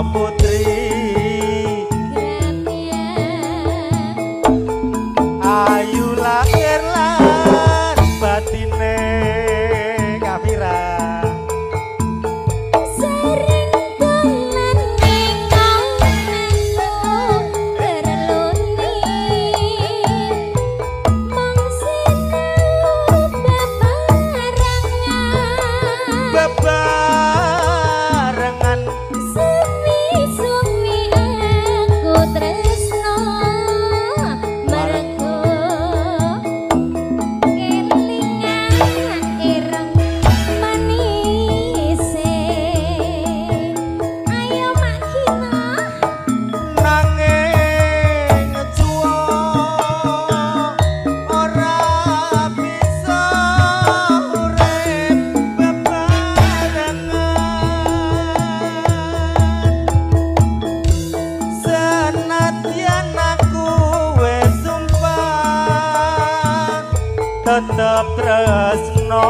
putri ayu lahir lan batine kafira sering dolan nengong nengong terluni mong sinau bebarengan sumi-sumi aku tresno mergo kelingan ireng manise ayo makina nanging juwo ora bisa urip bebarengan senadyan aku wis sumpah tetep tresno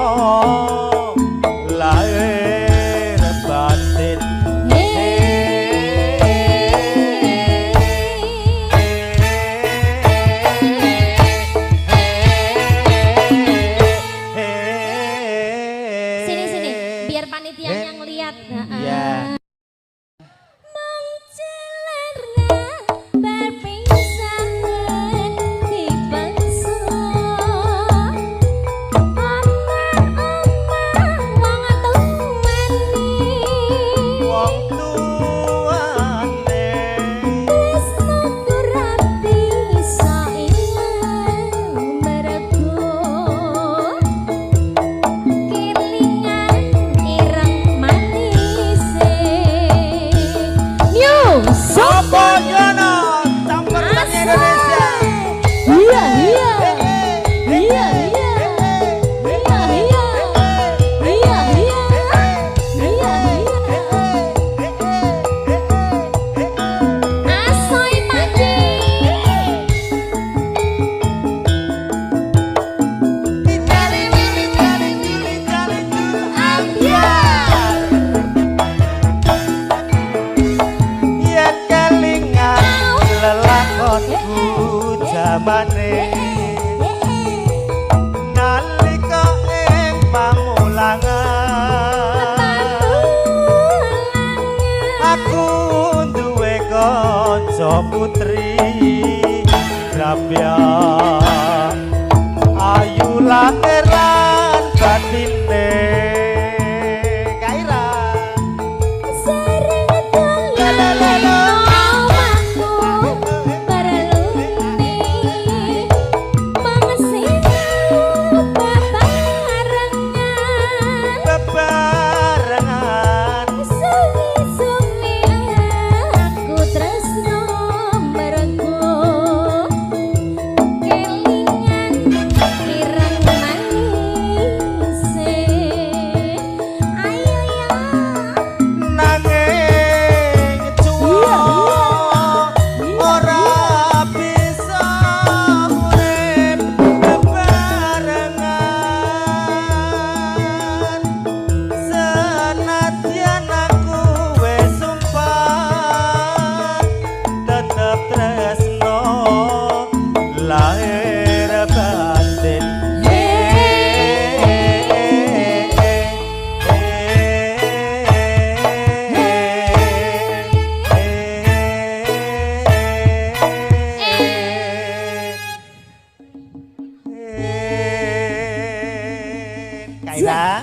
lahir batin sini biar panitianya ngeliat ya mong celerna berpisahan di bangsa omah-omah wong tumani wong tuane tresno ora bisa ilang mergo kelingan ireng manise new Sopo Yono campur tangan Indonesia iya iya iya iya iya iya iya iya asoy panji yen kelingan lelakonku jamane nalika ing pamulangan aku duwe kanca putri Rabia ayu lahir lan batine Kaira sering dolan omahku berluni mangsinau bebarengan bebarengan sumi-sumi aku tresno mergo kelingan ireng manise ayo ya nanging juwo ora bisa urip bebarengan senadyan aku wis sumpah tetep tresno lahir batin Kaira